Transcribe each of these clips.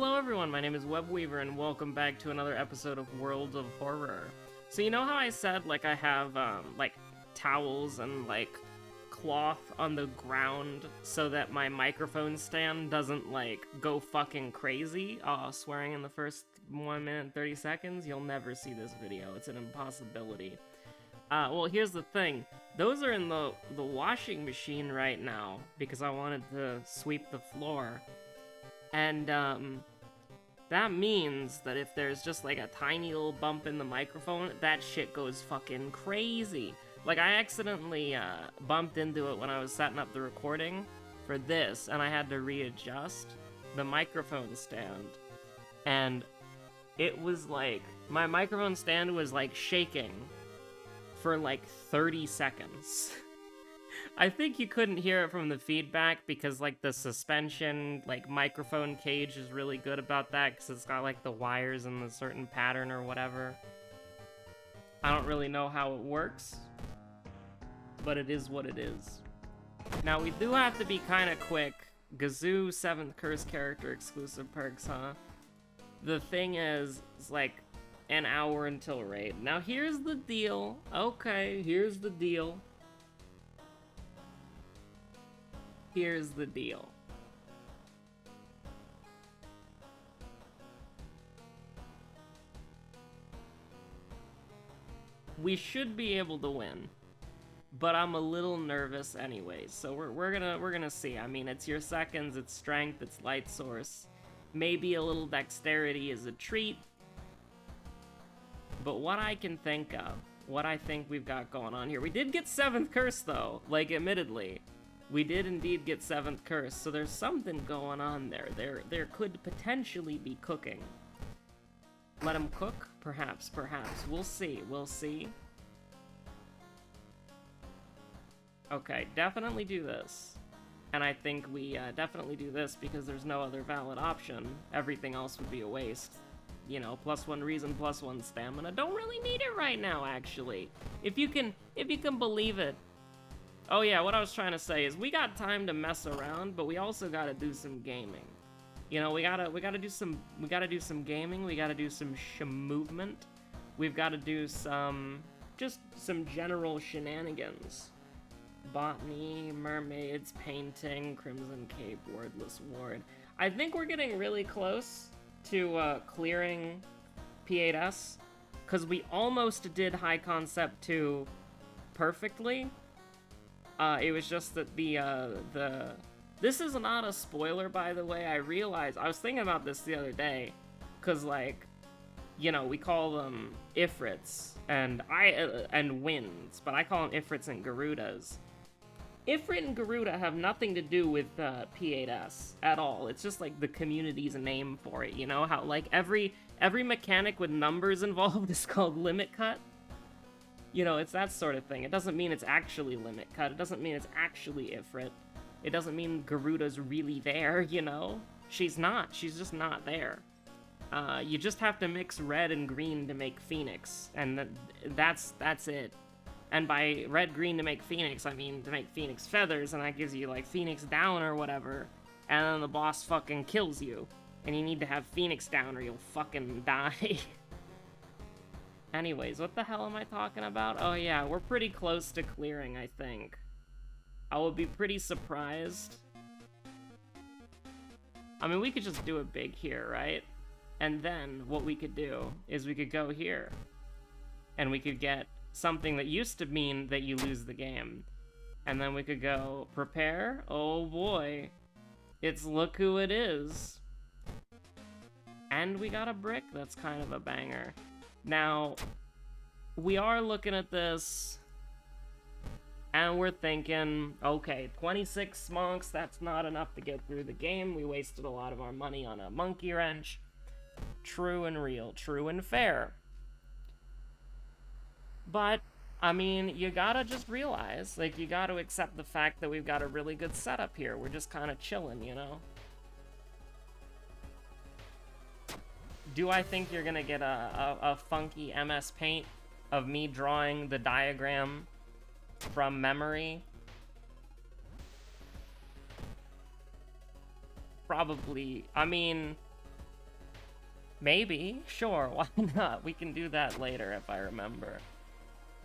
Hello everyone, my name is Webweaver and welcome back to another episode of World of Horror. So you know how I said, like, I have, like, towels and, like, cloth on the ground so that my microphone stand doesn't, like, go fucking crazy? Swearing in the first 1 minute and 30 seconds? You'll never see this video. It's an impossibility. Well, here's the thing. Those are in the washing machine right now because I wanted to sweep the floor. And, that means that if there's just, like, a tiny little bump in the microphone, that shit goes fucking crazy. Like, I accidentally, bumped into it when I was setting up the recording for this, and I had to readjust the microphone stand. And it was, like, my microphone stand was, like, shaking for, like, 30 seconds. I think you couldn't hear it from the feedback because, like, the suspension, like, microphone cage is really good about that because it's got, like, the wires in a certain pattern or whatever. I don't really know how it works, but it is what it is. Now, we do have to be kind of quick. Gazoo 7th Curse character exclusive perks, huh? The thing is, it's like an hour until raid. Now, here's the deal. Okay, here's the deal. Here's the deal. We should be able to win, but I'm a little nervous anyways. So we're gonna see. I mean, it's your seconds, it's strength, it's light source. Maybe a little dexterity is a treat. But what I can think of, what I think we've got going on here. We did get 7th Curse though, like admittedly. We did indeed get 7th Curse, so there's something going on there. There could potentially be cooking. Let him cook? Perhaps. We'll see. Okay, definitely do this. And I think we definitely do this because there's no other valid option. Everything else would be a waste. You know, +1 reason, +1 stamina. Don't really need it right now, actually. If you can believe it. Oh yeah, what I was trying to say is we got time to mess around, but we also gotta do some gaming. You know, we gotta do some gaming, we gotta do some movement. We've gotta do some general shenanigans. Botany, mermaids, painting, Crimson Cape, Wordless Ward. I think we're getting really close to clearing P8S, because we almost did High Concept 2 perfectly. It was just that this is not a spoiler, by the way. I realized, I was thinking about this the other day, because, like, you know, we call them Ifrits, and winds, but I call them Ifrits and Garudas. Ifrit and Garuda have nothing to do with P8S at all. It's just, like, the community's name for it, you know? How, like, every mechanic with numbers involved is called Limit Cut. You know, it's that sort of thing. It doesn't mean it's actually Limit Cut. It doesn't mean it's actually Ifrit. It doesn't mean Garuda's really there, you know? She's not. She's just not there. You just have to mix red and green to make Phoenix, and that's it. And by red, green to make Phoenix, I mean to make Phoenix feathers, and that gives you, like, Phoenix down or whatever, and then the boss fucking kills you. And you need to have Phoenix down or you'll fucking die. Anyways, what the hell am I talking about? Oh yeah, we're pretty close to clearing, I think. I would be pretty surprised. I mean, we could just do it big here, right? And then what we could do is we could go here. And we could get something that used to mean that you lose the game. And then we could go, prepare? Oh boy. It's look who it is. And we got a brick that's kind of a banger. Now, we are looking at this, and we're thinking, okay, 26 monks, that's not enough to get through the game. We wasted a lot of our money on a monkey wrench. True and real, true and fair. But, I mean, you gotta just realize, like, you gotta accept the fact that we've got a really good setup here. We're just kind of chilling, you know? Do I think you're gonna get a funky MS Paint of me drawing the diagram from memory? Probably. I mean, Maybe, sure, why not? We can do that later if I remember.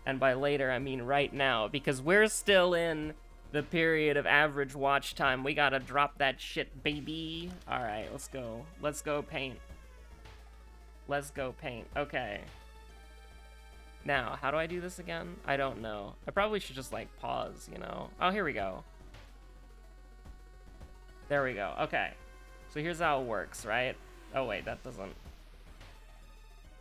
And by later, I mean right now, because we're still in the period of average watch time. We gotta drop that shit, baby. Alright, let's go. Let's go paint. Let's go paint. Okay. Now, how do I do this again? I don't know. I probably should just, like, pause, you know? Oh, here we go. There we go. Okay. So here's how it works, right? Oh, wait, that doesn't...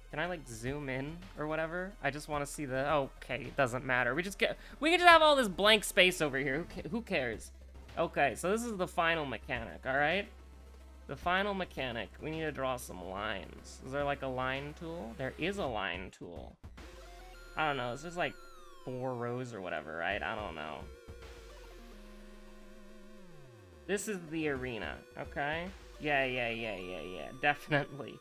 Can I, like, zoom in or whatever? I just want to see the... Okay, it doesn't matter. We can just have all this blank space over here. Who cares? Okay, so this is the final mechanic, alright? The final mechanic. We need to draw some lines. Is there, like, a line tool? There is a line tool. I don't know. It's just, like, 4 rows or whatever, right? I don't know. This is the arena, okay? Yeah. Definitely.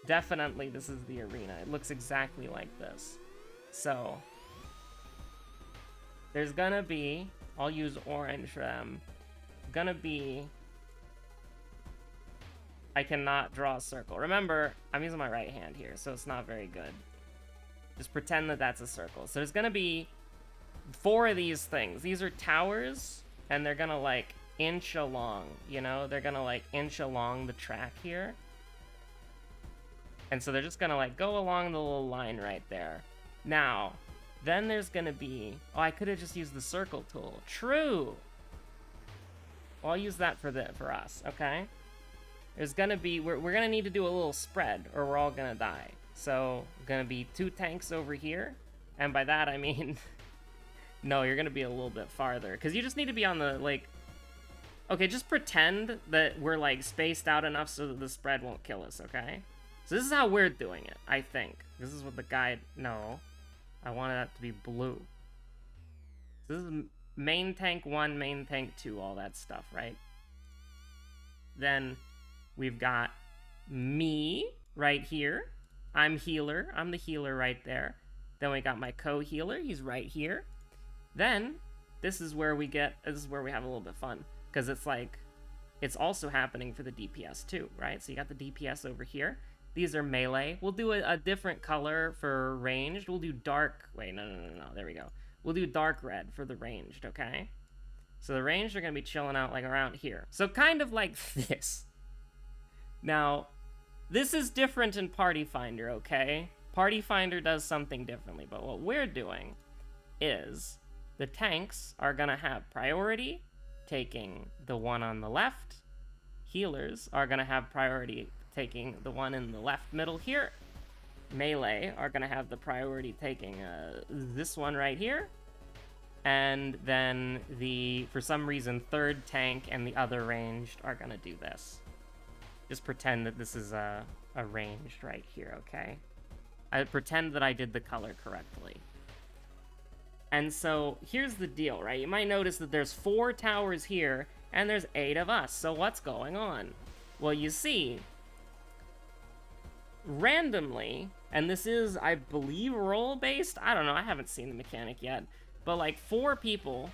Definitely this is the arena. It looks exactly like this. So, there's gonna be, I'll use orange for them, gonna be, I cannot draw a circle. Remember, I'm using my right hand here, so it's not very good. Just pretend that that's a circle. So there's gonna be 4 of these things. These are towers, and they're gonna, like, inch along, you know? They're gonna, like, inch along the track here. And so they're just gonna, like, go along the little line right there. Now, then there's gonna be... Oh, I could have just used the circle tool. True! Well, I'll use that for us, okay? There's gonna be... We're gonna need to do a little spread, or we're all gonna die. So, gonna be 2 tanks over here. And by that, I mean... No, you're gonna be a little bit farther. Because you just need to be on the, like... Okay, just pretend that we're, like, spaced out enough so that the spread won't kill us, okay? So this is how we're doing it, I think. This is what the guide... No. I wanted that to be blue. So this is main tank 1, main tank 2, all that stuff, right? Then we've got me right here. I'm healer. I'm the healer right there. Then we got my co-healer. He's right here. Then this is where we have a little bit of fun. Because it's like, it's also happening for the DPS too, right? So you got the DPS over here. These are melee. We'll do a different color for ranged. We'll do dark... Wait, no. There we go. We'll do dark red for the ranged, okay? So the ranged are going to be chilling out, like, around here. So kind of like this. Now, this is different in Party Finder, okay? Party Finder does something differently, but what we're doing is the tanks are going to have priority, taking the one on the left. Healers are going to have priority taking the one in the left middle here. Melee are going to have the priority taking this one right here. And then the, for some reason, third tank and the other ranged are going to do this. Just pretend that this is a ranged right here, okay? I pretend that I did the color correctly. And so here's the deal, right? You might notice that there's 4 towers here and there's 8 of us. So what's going on? Well, you see, randomly, and this is, I believe, role-based? I don't know, I haven't seen the mechanic yet. But, like, 4 people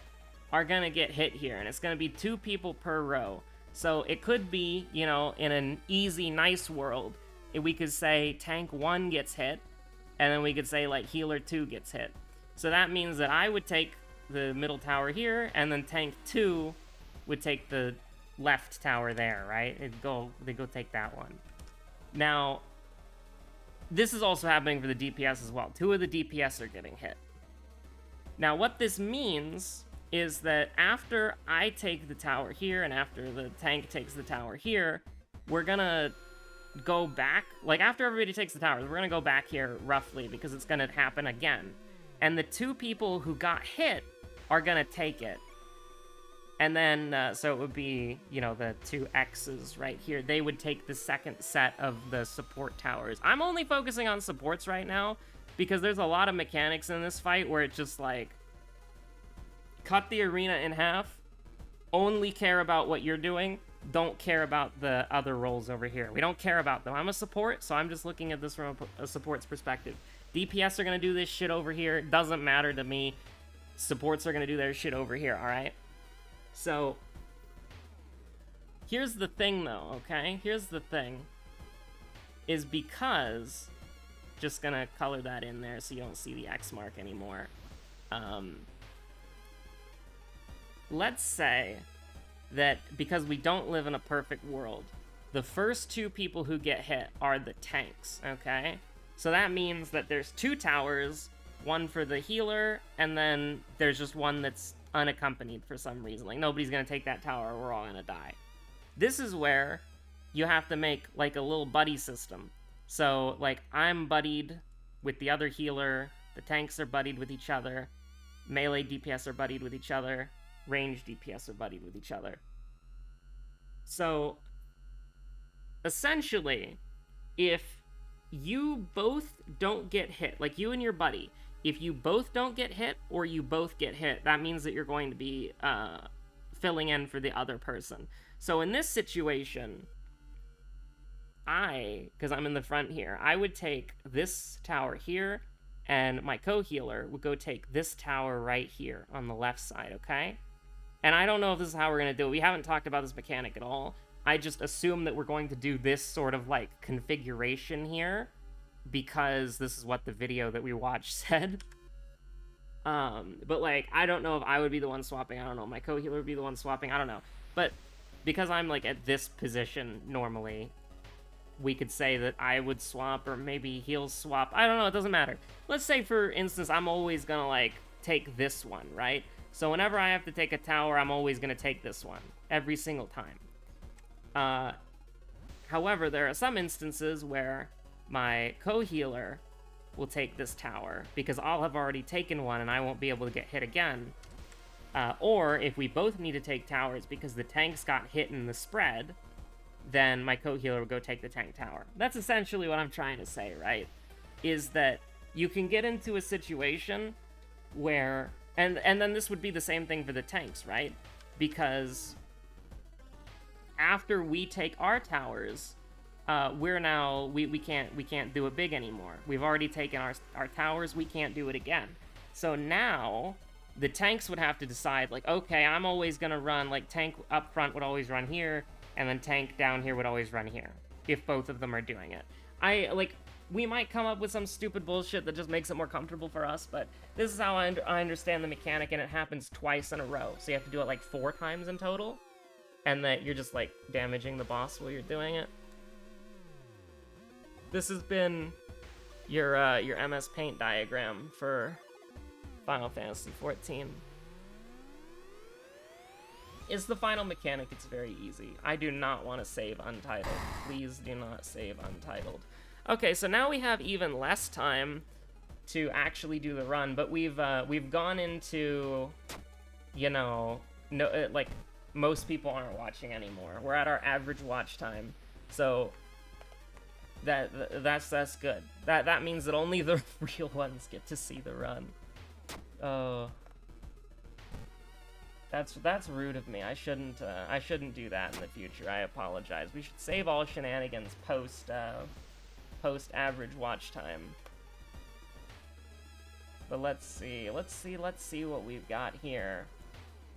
are gonna get hit here, and it's gonna be 2 people per row. So it could be, you know, in an easy, nice world, we could say tank 1 gets hit, and then we could say, like, healer 2 gets hit. So that means that I would take the middle tower here, and then tank 2 would take the left tower there, right? They go take that one. Now, this is also happening for the DPS as well. 2 of the DPS are getting hit. Now, what this means is that after I take the tower here, and after the tank takes the tower here, we're gonna go back. Like, after everybody takes the towers, we're gonna go back here, roughly, because it's gonna happen again. And the 2 people who got hit are gonna take it. And then, so it would be, you know, the 2 X's right here. They would take the second set of the support towers. I'm only focusing on supports right now, because there's a lot of mechanics in this fight where it's just like, cut the arena in half, only care about what you're doing, don't care about the other roles over here. We don't care about them. I'm a support, so I'm just looking at this from a support's perspective. DPS are gonna do this shit over here, doesn't matter to me. Supports are gonna do their shit over here, alright? So, here's the thing though, okay? Here's the thing. is because, just gonna color that in there so you don't see the X mark anymore. Let's say that because we don't live in a perfect world, the first two people who get hit are the tanks, okay? So that means that there's two towers, one for the healer, and then there's just one that's unaccompanied for some reason. Like, nobody's gonna take that tower, or we're all gonna die. This is where you have to make, like, a little buddy system. So, like, I'm buddied with the other healer, the tanks are buddied with each other, melee DPS are buddied with each other, range DPS are buddied with each other. So, essentially, if you both don't get hit, like you and your buddy, if you both don't get hit or you both get hit, that means that you're going to be filling in for the other person. So in this situation, because I'm in the front here, I would take this tower here, and my co-healer would go take this tower right here on the left side, okay? And I don't know if this is how we're going to do it. We haven't talked about this mechanic at all. I just assume that we're going to do this sort of, like, configuration here, because this is what the video that we watched said. But, like, I don't know if I would be the one swapping. I don't know. My co-healer would be the one swapping. I don't know. But because I'm, like, at this position normally, we could say that I would swap, or maybe he'll swap. I don't know. It doesn't matter. Let's say, for instance, I'm always going to, like, take this one, right? So whenever I have to take a tower, I'm always going to take this one. Every single time. However, there are some instances where my co-healer will take this tower, because I'll have already taken one and I won't be able to get hit again. Or if we both need to take towers because the tanks got hit in the spread, then my co-healer will go take the tank tower. That's essentially what I'm trying to say, right? Is that you can get into a situation where... And then this would be the same thing for the tanks, right? Because after we take our towers, we can't do it big anymore. We've already taken our towers, we can't do it again. So now the tanks would have to decide, like, okay, I'm always gonna run, like, tank up front would always run here, and then tank down here would always run here, if both of them are doing it. We might come up with some stupid bullshit that just makes it more comfortable for us, but this is how I understand the mechanic, and it happens twice in a row. So you have to do it, like, 4 times in total, and that you're just, like, damaging the boss while you're doing it. This has been your MS Paint diagram for Final Fantasy XIV. Is the final mechanic. It's very easy. I do not want to save Untitled. Please do not save Untitled. Okay, so now we have even less time to actually do the run, but we've gone into, you know, like, most people aren't watching anymore. We're at our average watch time, so that's good. That means that only the real ones get to see the run. Oh, that's rude of me. I shouldn't do that in the future. I apologize. We should save all shenanigans post average watch time. But let's see what we've got here.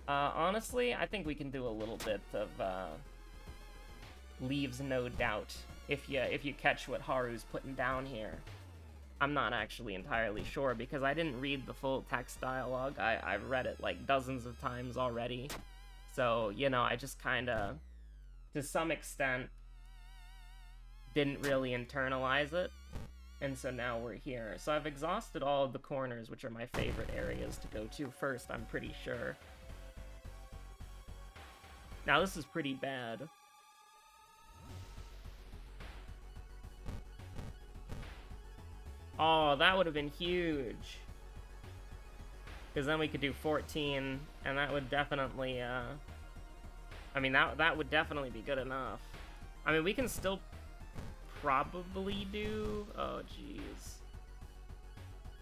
Honestly, I think we can do a little bit of Leaves No Doubt if you catch what Haru's putting down here. I'm not actually entirely sure because I didn't read the full text dialogue. I've read it like dozens of times already. So, you know, I just kinda, to some extent, didn't really internalize it. And so now we're here. So I've exhausted all of the corners, which are my favorite areas to go to first, I'm pretty sure. Now this is pretty bad. Oh, that would have been huge. Because then we could do 14, and that would definitely, I mean, that would definitely be good enough. I mean, we can still probably do... Oh, jeez.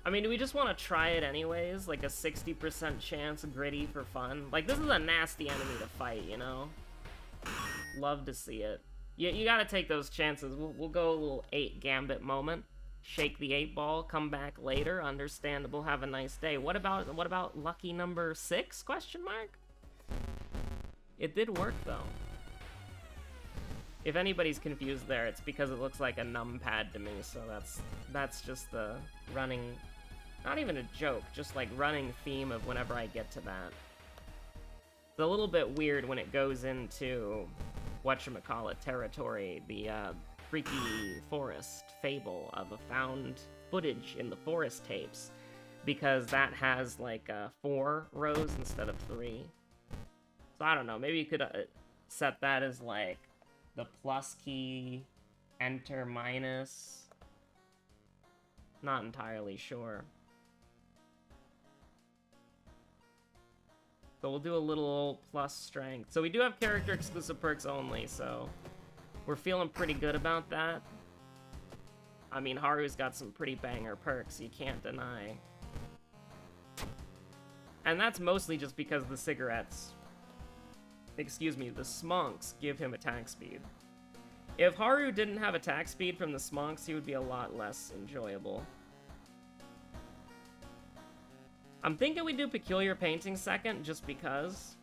I mean, do we just want to try it anyways? Like a 60% chance gritty for fun? Like, this is a nasty enemy to fight, you know? Love to see it. You gotta take those chances. We'll go a little 8 Gambit moment. Shake the 8 ball, come back later, understandable, have a nice day. What about lucky number 6, question mark? It did work, though. If anybody's confused there, it's because it looks like a numpad to me, so that's just the running, not even a joke, just like running theme of whenever I get to that. It's a little bit weird when it goes into whatchamacallit territory, the freaky forest fable of a found footage in the forest tapes, because that has like 4 rows instead of 3. So I don't know, maybe you could set that as like the plus key, enter minus. Not entirely sure. So we'll do a little plus strength. So we do have character exclusive perks only, so we're feeling pretty good about that. I mean, Haru's got some pretty banger perks, you can't deny. And that's mostly just because the cigarettes, excuse me, the smonks give him attack speed. If Haru didn't have attack speed from the smonks, he would be a lot less enjoyable. I'm thinking we do Peculiar Painting second, just because.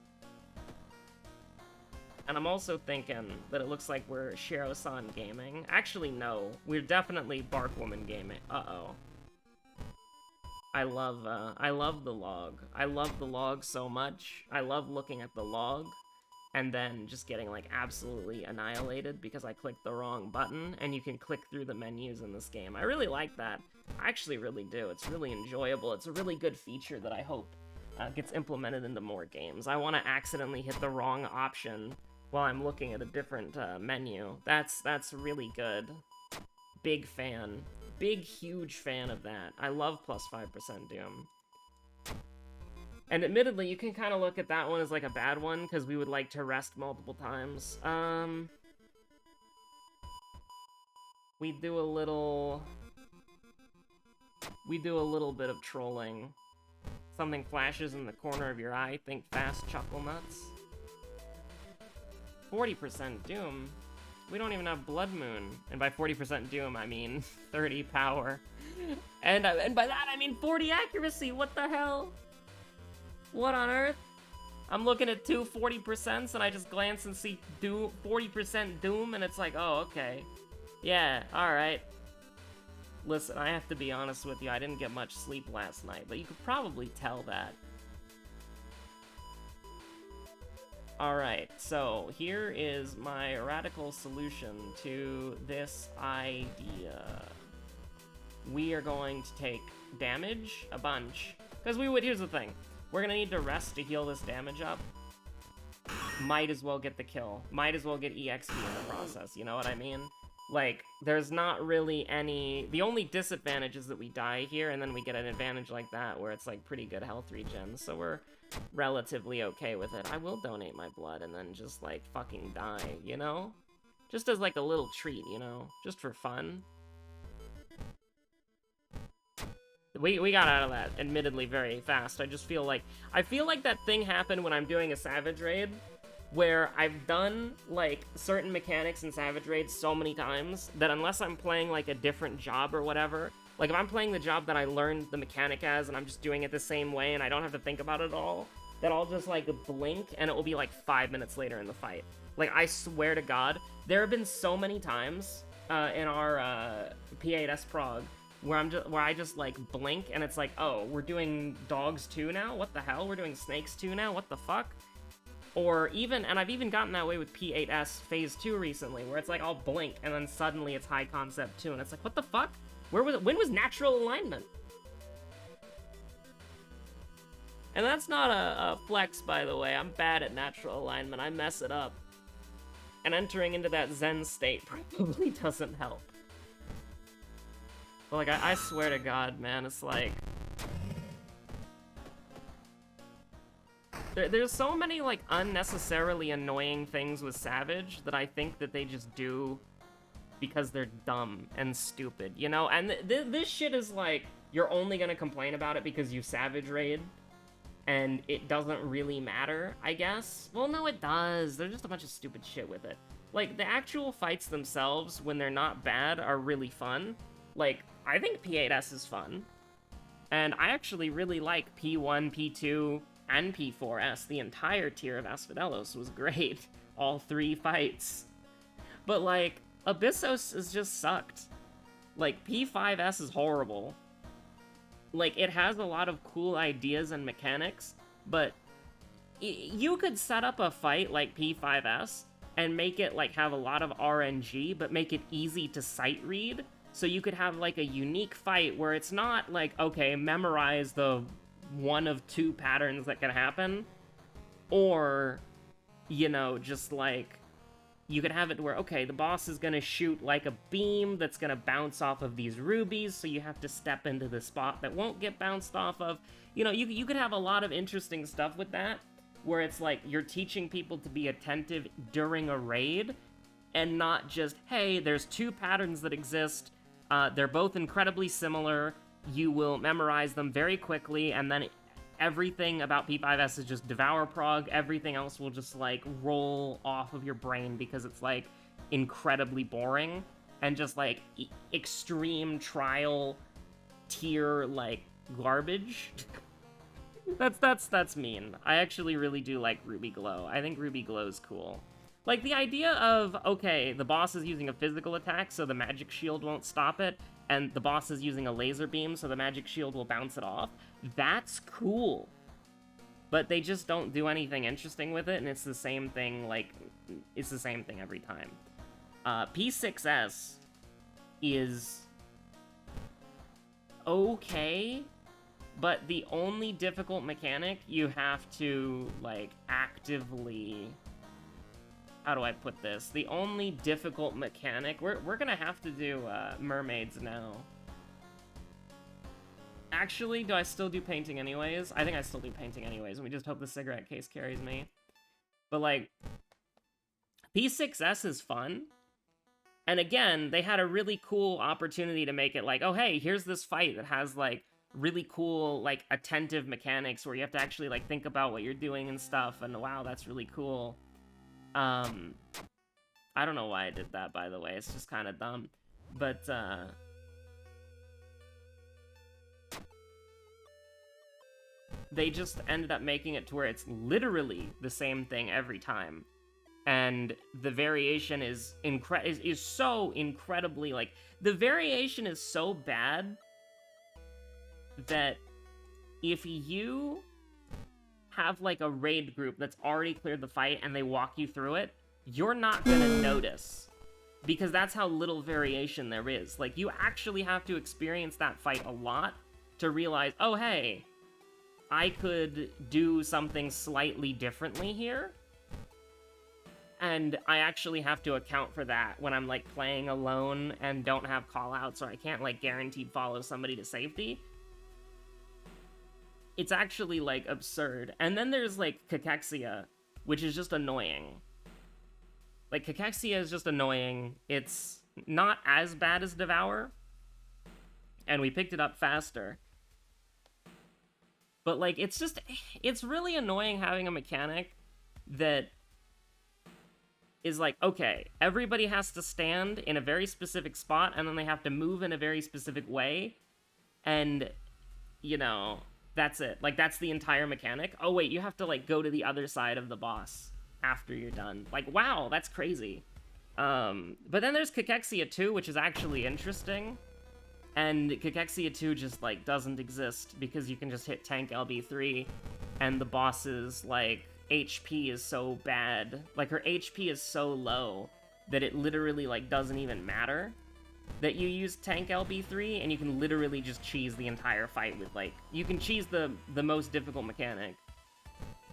And I'm also thinking that it looks like we're Shiro-san gaming. Actually, no. We're definitely Barkwoman gaming. Uh-oh. I love the log. I love the log so much. I love looking at the log and then just getting, like, absolutely annihilated because I clicked the wrong button, and you can click through the menus in this game. I really like that. I actually really do. It's really enjoyable. It's a really good feature that I hope gets implemented into more games. I want to accidentally hit the wrong option while I'm looking at a different menu. That's really good. Big fan. Big, huge fan of that. I love plus 5% Doom. And admittedly, you can kind of look at that one as like a bad one, because we would like to rest multiple times. We do a little bit of trolling. Something flashes in the corner of your eye, think fast, chuckle nuts. 40% Doom. We don't even have Blood Moon. And by 40% Doom, I mean 30 power. And by that, I mean 40 accuracy. What the hell? What on earth? I'm looking at two 40%s and I just glance and see 40% Doom, and it's like, oh, okay. Yeah, alright. Listen, I have to be honest with you, I didn't get much sleep last night, but you could probably tell that. Alright, so here is my radical solution to this idea. We are going to take damage, a bunch, because here's the thing. We're gonna need to rest to heal this damage up. Might as well get the kill. Might as well get EXP in the process, you know what I mean? Like, there's not really any... The only disadvantage is that we die here, and then we get an advantage like that, where it's, like, pretty good health regen, so we're relatively okay with it. I will donate my blood and then just, like, fucking die, you know? Just as, like, a little treat, you know? Just for fun. We got out of that, admittedly, very fast. I feel like that thing happened when I'm doing a Savage Raid, where I've done, like, certain mechanics in Savage Raid so many times that unless I'm playing, like, a different job or whatever, like, if I'm playing the job that I learned the mechanic as and I'm just doing it the same way and I don't have to think about it at all, that I'll just, like, blink and it will be, like, 5 minutes later in the fight. Like, I swear to God, there have been so many times in our P8S prog where I just like blink and it's like, oh, we're doing dogs 2 now? What the hell? We're doing snakes 2 now? What the fuck? Or even, and I've even gotten that way with P8S Phase 2 recently, where it's like, I'll blink and then suddenly it's High Concept 2, and it's like, what the fuck? When was natural alignment? And that's not a flex, by the way. I'm bad at natural alignment. I mess it up. And entering into that Zen state probably doesn't help. But, like, I swear to God, man, it's like... There's so many, like, unnecessarily annoying things with Savage that I think that they just do because they're dumb and stupid, you know? And this shit is like, you're only gonna complain about it because you Savage Raid, and it doesn't really matter, I guess? Well, no, it does. There's just a bunch of stupid shit with it. Like, the actual fights themselves, when they're not bad, are really fun. Like, I think P8S is fun. And I actually really like P1, P2, and P4S. The entire tier of Asphodelos was great. All 3 fights. But, like, Abyssos is just sucked. Like, P5S is horrible. Like, it has a lot of cool ideas and mechanics, but you could set up a fight like P5S and make it, like, have a lot of RNG, but make it easy to sight read. So you could have, like, a unique fight where it's not, like, okay, memorize the one of two patterns that can happen, or, you know, just, like, you could have it where, okay, the boss is gonna shoot, like, a beam that's gonna bounce off of these rubies, so you have to step into the spot that won't get bounced off of. You know, you could have a lot of interesting stuff with that, where it's like, you're teaching people to be attentive during a raid, and not just, hey, there's two patterns that exist, they're both incredibly similar, you will memorize them very quickly, and then everything about P5S is just devour prog, everything else will just, like, roll off of your brain because it's, like, incredibly boring, and just, like, extreme trial tier, like, garbage. That's mean. I actually really do like Ruby Glow. I think Ruby Glow's cool. Like, the idea of, okay, the boss is using a physical attack, so the magic shield won't stop it, and the boss is using a laser beam, so the magic shield will bounce it off. That's cool. But they just don't do anything interesting with it, and it's the same thing, like, it's the same thing every time. P6S is okay, but the only difficult mechanic you have to, like, actively... How do I put this? The only difficult mechanic... We're gonna have to do mermaids now. Actually, do I still do painting anyways? I think I still do painting anyways, and we just hope the cigarette case carries me. But, like, P6S is fun. And again, they had a really cool opportunity to make it like, oh, hey, here's this fight that has, like, really cool, like, attentive mechanics where you have to actually, like, think about what you're doing and stuff, and wow, that's really cool. I don't know why I did that, by the way, it's just kind of dumb. But, they just ended up making it to where it's literally the same thing every time. And the variation is so incredibly, like, the variation is so bad that if you have, like, a raid group that's already cleared the fight and they walk you through it, you're not gonna notice. Because that's how little variation there is. Like, you actually have to experience that fight a lot to realize, oh, hey, I could do something slightly differently here. And I actually have to account for that when I'm, like, playing alone and don't have callouts, or I can't, like, guaranteed follow somebody to safety. It's actually, like, absurd. And then there's, like, Cachexia, which is just annoying. Like, Cachexia is just annoying. It's not as bad as Devour, and we picked it up faster. But, like, it's just... It's really annoying having a mechanic that is like, okay, everybody has to stand in a very specific spot, and then they have to move in a very specific way, and, you know... That's it. Like, that's the entire mechanic. Oh, wait, you have to, like, go to the other side of the boss after you're done. Like, wow, that's crazy. But then there's Cachexia 2, which is actually interesting. And Cachexia 2 just, like, doesn't exist because you can just hit tank LB3, and the boss's, like, HP is so bad. Like, her HP is so low that it literally, like, doesn't even matter that you use tank LB3, and you can literally just cheese the entire fight with, like, you can cheese the most difficult mechanic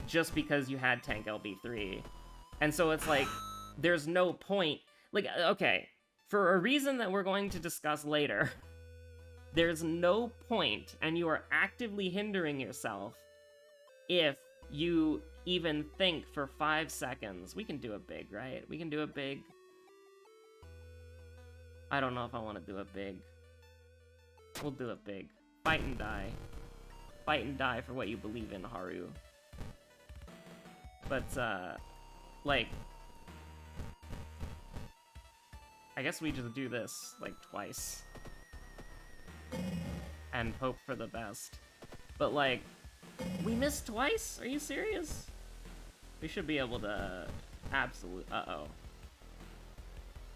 just because you had tank LB3. And so it's like, there's no point. Like, okay, for a reason that we're going to discuss later, there's no point, and you are actively hindering yourself if you even think for 5 seconds. We can do a big, right? We can do a big. I don't know if I want to do it big. We'll do it big. Fight and die. Fight and die for what you believe in, Haru. But, like... I guess we just do this, like, twice. And hope for the best. But, like, we missed twice? Are you serious? We should be able to... Uh-oh.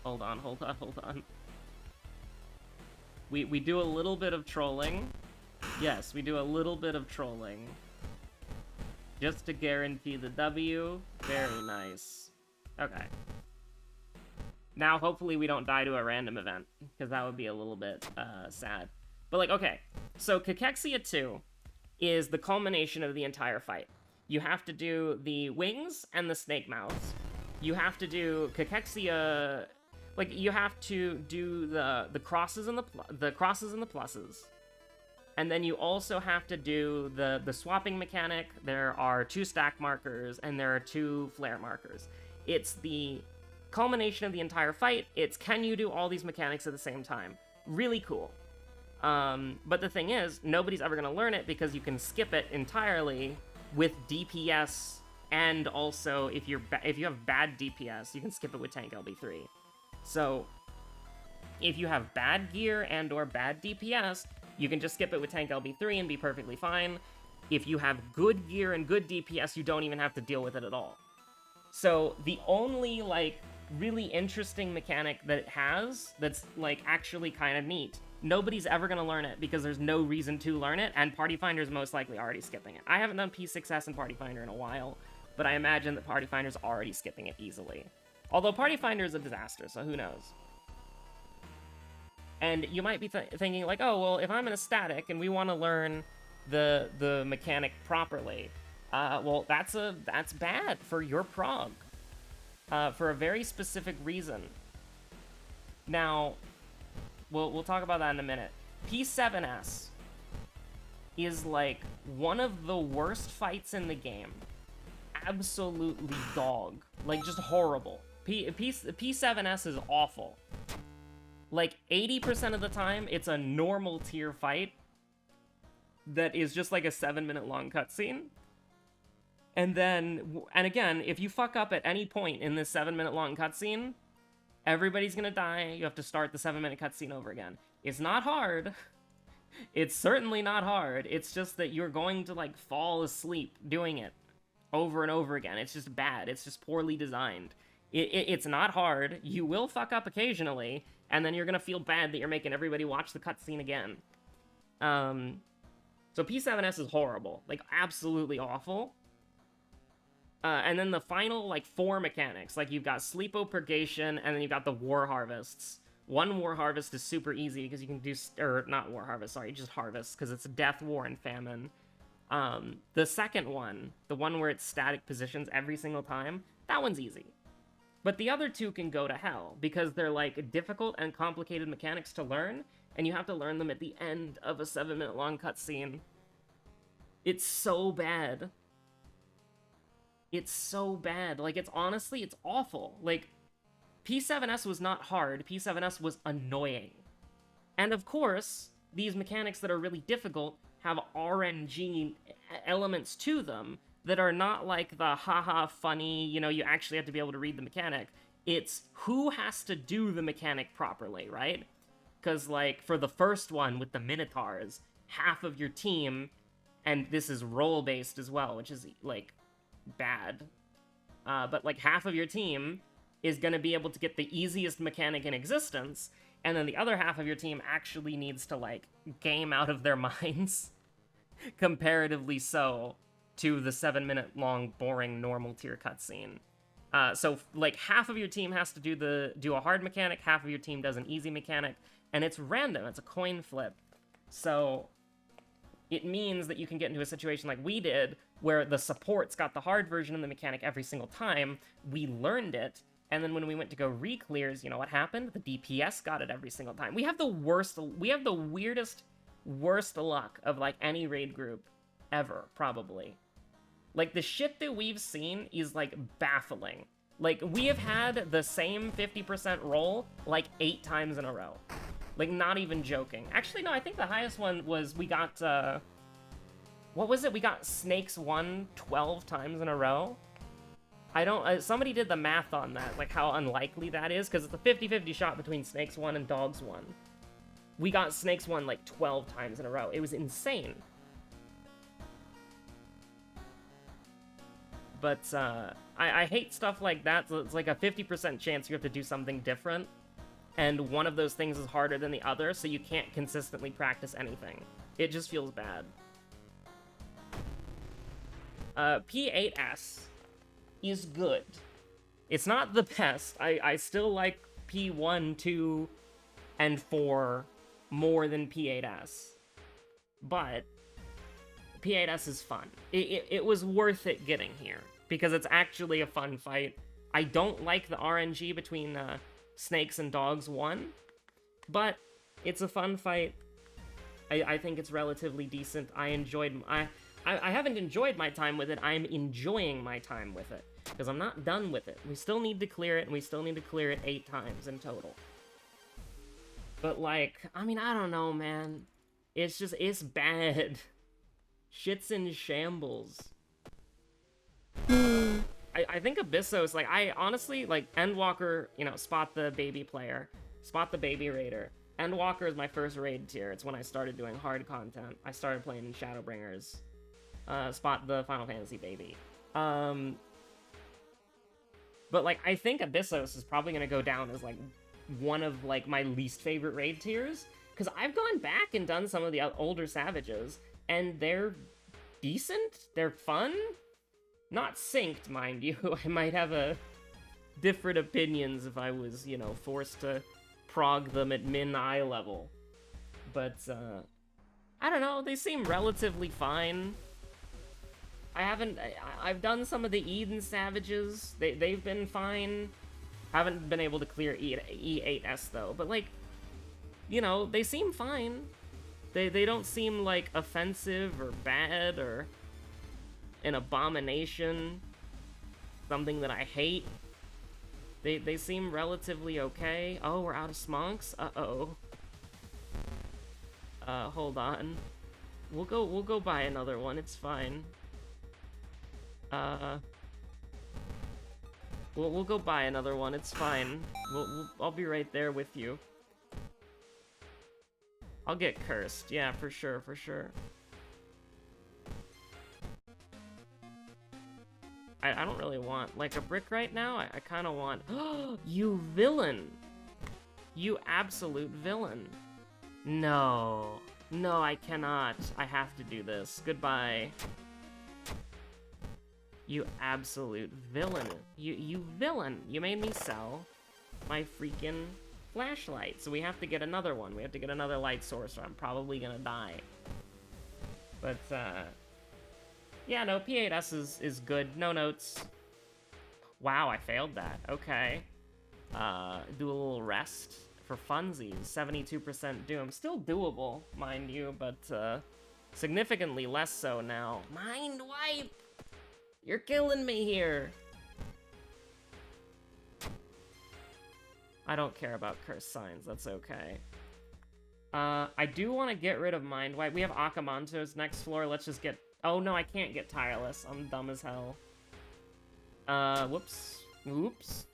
Hold on, hold on, hold on. We do a little bit of trolling. Yes, we do a little bit of trolling. Just to guarantee the W. Very nice. Okay. Now, hopefully we don't die to a random event, because that would be a little bit sad. But, like, okay. So, Cachexia 2 is the culmination of the entire fight. You have to do the wings and the snake mouths. You have to do Cachexia... Like, you have to do the crosses and the pluses. And then you also have to do the swapping mechanic. There are 2 stack markers, and there are 2 flare markers. It's the culmination of the entire fight. It's can you do all these mechanics at the same time? Really cool. But the thing is, nobody's ever going to learn it because you can skip it entirely with DPS, and also if you have bad DPS, you can skip it with tank LB3. So if you have bad gear and or bad DPS, you can just skip it with tank LB3 and be perfectly fine. If you have good gear and good DPS, you don't even have to deal with it at all. So the only, like, really interesting mechanic that it has that's, like, actually kind of neat, nobody's ever going to learn it because there's no reason to learn it, and Party Finder's most likely already skipping it. I haven't done P6S in Party Finder in a while, but I imagine that Party Finder's already skipping it easily. Although Party Finder is a disaster, so who knows? And you might be thinking, like, oh, well, if I'm in a static and we want to learn the mechanic properly, well, that's bad for your prog, for a very specific reason. Now, we'll talk about that in a minute. P7S is, like, one of the worst fights in the game. Absolutely dog. Like, just horrible. P7S is awful. Like, 80% of the time, it's a normal tier fight that is just like a 7-minute long cutscene. And again, if you fuck up at any point in this 7-minute long cutscene, everybody's gonna die. You have to start the 7-minute cutscene over again. It's not hard. It's certainly not hard. It's just that you're going to, like, fall asleep doing it over and over again. It's just bad. It's just poorly designed. It's not hard. You will fuck up occasionally, and then you're gonna feel bad that you're making everybody watch the cutscene again. So P7S is horrible. Like, absolutely awful. And then the final, like, 4 mechanics. Like, you've got Sleepo Purgation, and then you've got the War Harvests. One War Harvest is super easy, because you can do... Or, not War Harvest, sorry, just Harvest, because it's Death, War, and Famine. The second one, the one where it's static positions every single time, that one's easy. But the other 2 can go to hell, because they're, like, difficult and complicated mechanics to learn, and you have to learn them at the end of a 7-minute long cutscene. It's so bad. It's so bad. Like, it's awful. Like, P7S was not hard, P7S was annoying. And of course, these mechanics that are really difficult have RNG elements to them that are not like the haha funny, you know, you actually have to be able to read the mechanic. It's who has to do the mechanic properly, right? Because, like, for the first one with the Minotaurs, half of your team, and this is role-based as well, which is, like, bad. But, like, half of your team is going to be able to get the easiest mechanic in existence, and then the other half of your team actually needs to, like, game out of their minds, comparatively so, to the 7-minute long, boring, normal tier cutscene. So, like, half of your team has to do a hard mechanic, half of your team does an easy mechanic, and it's random, it's a coin flip. So, it means that you can get into a situation like we did, where the supports got the hard version of the mechanic every single time, we learned it, and then when we went to go re-clears, you know what happened? The DPS got it every single time. We have the weirdest, worst luck of, like, any raid group ever, probably. Like, the shit that we've seen is, like, baffling. Like, we have had the same 50% roll, like, 8 times in a row. Like, not even joking. Actually, no, I think the highest one was we got, what was it? We got Snakes 1 12 times in a row? I don't... somebody did the math on that, like, how unlikely that is, because it's a 50-50 shot between Snakes 1 and Dogs 1. We got Snakes 1, like, 12 times in a row. It was insane. But, I hate stuff like that. So it's like a 50% chance you have to do something different. and one of those things is harder than the other, so you can't consistently practice anything. It just feels bad. P8S is good. It's not the best. I still like P1, 2, and 4 more than P8S. But P8S is fun. It was worth it getting here, because it's actually a fun fight. I don't like the RNG between Snakes and Dogs 1, but it's a fun fight. I think it's relatively decent. I haven't enjoyed my time with it. I'm enjoying my time with it, because I'm not done with it. We still need to clear it, and we still need to clear it 8 times in total. But, like, I mean, I don't know, man. It's bad. Shit's in shambles. I think Abyssos, like, I honestly, like, Endwalker, you know, spot the baby player, spot the baby raider. Endwalker is my first raid tier. It's when I started doing hard content. I started playing in Shadowbringers. Spot the Final Fantasy baby. But, like, I think Abyssos is probably gonna go down as, like, one of, like, my least favorite raid tiers. Because I've gone back and done some of the older Savages, and they're decent, they're fun. Not synced, mind you. I might have different opinions if I was, you know, forced to prog them at min-eye level. But, I don't know, they seem relatively fine. I've done some of the Eden Savages. They've been fine. Haven't been able to clear E8S, though. But, like, you know, they seem fine. They don't seem, like, offensive or bad or an abomination. Something that I hate. They seem relatively okay. Oh, we're out of smonks? Uh-oh. Hold on. We'll go buy another one. It's fine. We'll go buy another one. It's fine. I'll be right there with you. I'll get cursed. Yeah, for sure, for sure. I don't really want, like, a brick right now. I kind of want... You villain! You absolute villain. No. No, I cannot. I have to do this. Goodbye. You absolute villain. You villain. You made me sell my freaking flashlight. So we have to get another one. We have to get another light source, or I'm probably gonna die. But, yeah, no, P8S is good. No notes. Wow, I failed that. Okay. Do a little rest for funsies. 72% doom. Still doable, mind you, but, significantly less so now. Mind wipe! You're killing me here! I don't care about cursed signs, that's okay. I do want to get rid of Mind Wipe. We have Akamanto's next floor, let's just get... Oh no, I can't get Tireless, I'm dumb as hell. Whoops. Oops.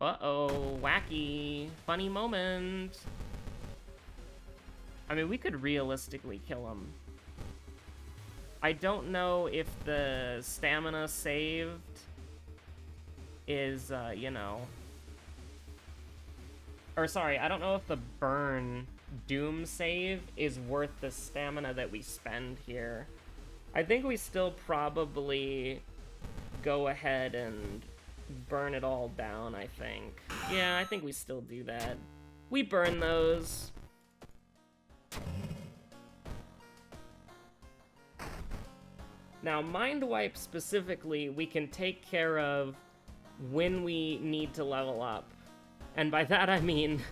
Uh-oh, wacky. Funny moment. I mean, we could realistically kill him. I don't know if the stamina saved is, you know... Or, sorry, I don't know if the burn doom save is worth the stamina that we spend here. I think we still probably go ahead and burn it all down, I think. Yeah, I think we still do that. We burn those. Now, Mind Wipe specifically, we can take care of when we need to level up. And by that I mean,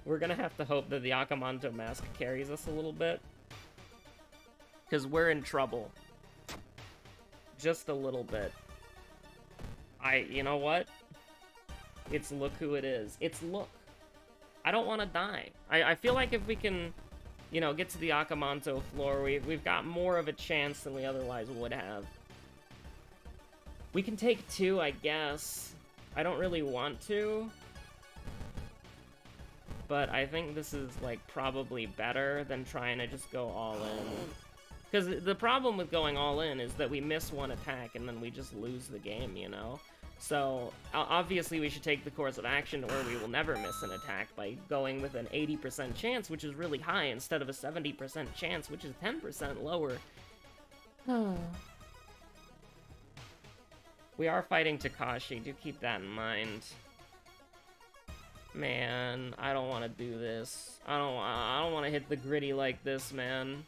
we're gonna have to hope that the Akamanto mask carries us a little bit. Because we're in trouble. Just a little bit. You know what? It's look who it is. It's look. I don't want to die. I feel like if we can, you know, get to the Akamanto floor, we've got more of a chance than we otherwise would have. We can take 2, I guess. I don't really want to. But I think this is, like, probably better than trying to just go all in. Because the problem with going all in is that we miss one attack and then we just lose the game, you know? So, obviously we should take the course of action where we will never miss an attack by going with an 80% chance, which is really high, instead of a 70% chance, which is 10% lower. We are fighting Takashi, do keep that in mind. Man, I don't want to do this. I don't want to hit the gritty like this, man.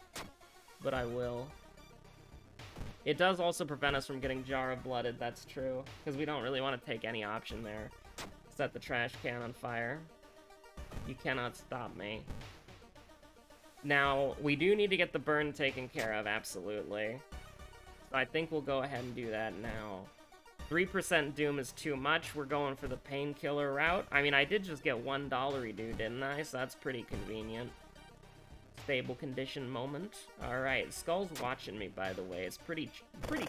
But I will. It does also prevent us from getting Jar of Blooded, that's true. Because we don't really want to take any option there. Set the trash can on fire. You cannot stop me. Now, we do need to get the burn taken care of, absolutely. So I think we'll go ahead and do that now. 3% Doom is too much. We're going for the painkiller route. I mean, I did just get $1 redo, didn't I? So that's pretty convenient. Stable condition moment. Alright, Skull's watching me, by the way. It's pretty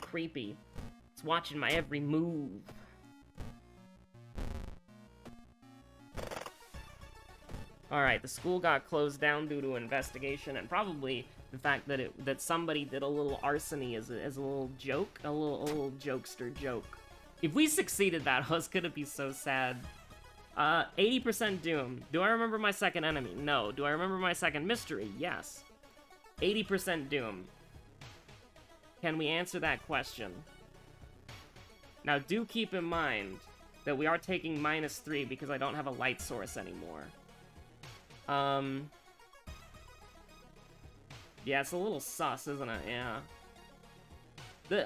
creepy. It's watching my every move. Alright, the school got closed down due to investigation, and probably the fact that somebody did a little arsony as a little joke. A little jokester joke. If we succeeded that, I was gonna be so sad. 80% Doom. Do I remember my second enemy? No. Do I remember my second mystery? Yes. 80% Doom. Can we answer that question? Now, do keep in mind that we are taking -3 because I don't have a light source anymore. Yeah, it's a little sus, isn't it? Yeah.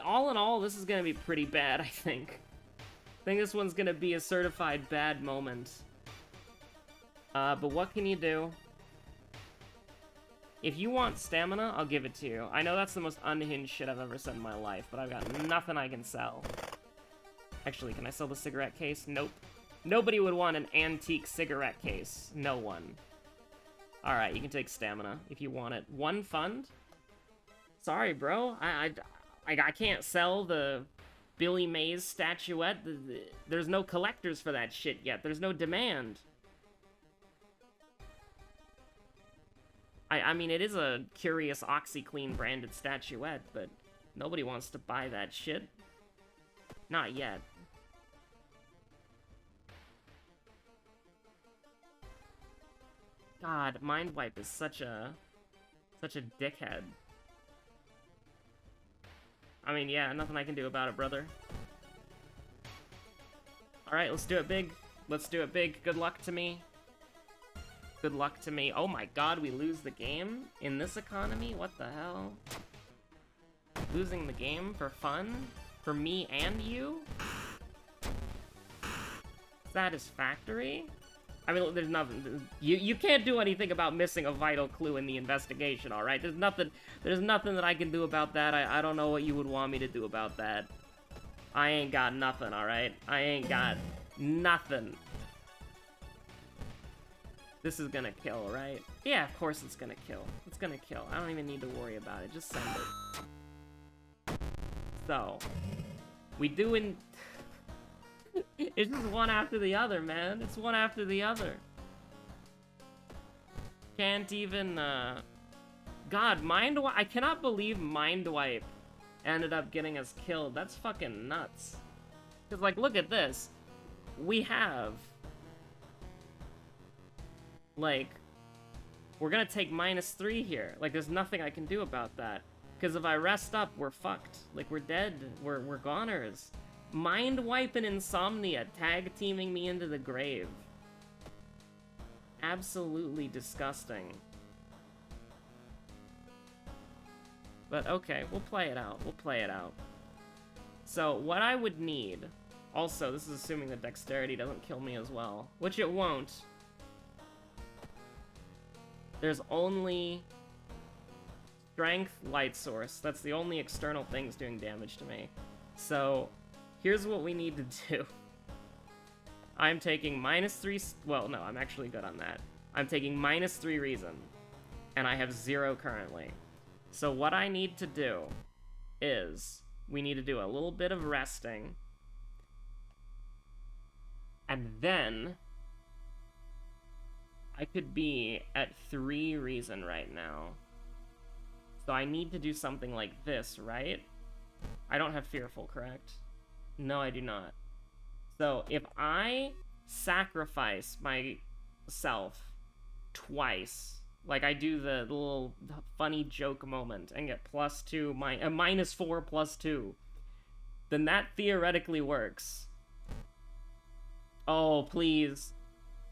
All in all, this is gonna be pretty bad, I think. I think this one's gonna be a certified bad moment. But what can you do? If you want stamina, I'll give it to you. I know that's the most unhinged shit I've ever said in my life, but I've got nothing I can sell. Actually, can I sell the cigarette case? Nope. Nobody would want an antique cigarette case. No one. Alright, you can take stamina if you want it. One fund? Sorry, bro. I can't sell the Billy Mays statuette. There's no collectors for that shit yet. There's no demand. I mean, it is a curious OxyClean branded statuette, but nobody wants to buy that shit. Not yet. God, Mindwipe is such a dickhead. I mean, yeah, nothing I can do about it, brother. Alright, let's do it big. Let's do it big. Good luck to me. Good luck to me. Oh my god, we lose the game? In this economy? What the hell? Losing the game for fun? For me and you? Satisfactory? I mean, there's nothing. You can't do anything about missing a vital clue in the investigation, alright? There's nothing that I can do about that. I don't know what you would want me to do about that. I ain't got nothing, alright? I ain't got nothing. This is gonna kill, right? Yeah, of course it's gonna kill. It's gonna kill. I don't even need to worry about it. Just send it. So, we doing... It's just one after the other, man. It's one after the other. Can't even, God, Mindwipe... I cannot believe Mindwipe ended up getting us killed. That's fucking nuts. Because, like, look at this. We have... Like, we're gonna take -3 here. Like, there's nothing I can do about that. Because if I rest up, we're fucked. Like, we're dead. We're goners. Mindwipe and Insomnia tag-teaming me into the grave. Absolutely disgusting. But okay, we'll play it out. We'll play it out. So, what I would need... Also, this is assuming that Dexterity doesn't kill me as well. Which it won't. There's only... Strength, Light Source. That's the only external things doing damage to me. So... Here's what we need to do. I'm taking -3... Well, no, I'm actually good on that. I'm taking -3 reason. And I have 0 currently. So what I need to do is... We need to do a little bit of resting. And then... I could be at 3 reason right now. So I need to do something like this, right? I don't have Fearful, correct? No, I do not. So if I sacrifice myself twice, like I do the little funny joke moment and get +2, -4 +2, then that theoretically works. Oh, please.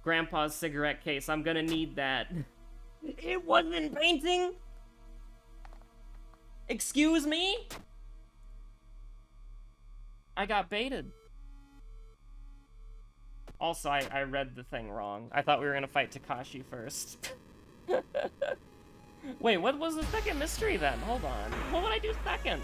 Grandpa's cigarette case, I'm gonna need that. It wasn't painting? Excuse me? I got baited. Also, I read the thing wrong. I thought we were gonna fight Takashi first. Wait, what was the second mystery then? Hold on. What would I do second?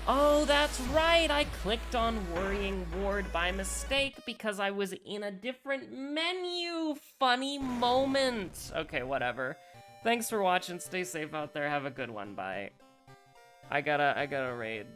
Oh, that's right! I clicked on Worrying Ward by mistake because I was in a different menu! Funny moment! Okay, whatever. Thanks for watching, stay safe out there, have a good one, bye. I gotta raid.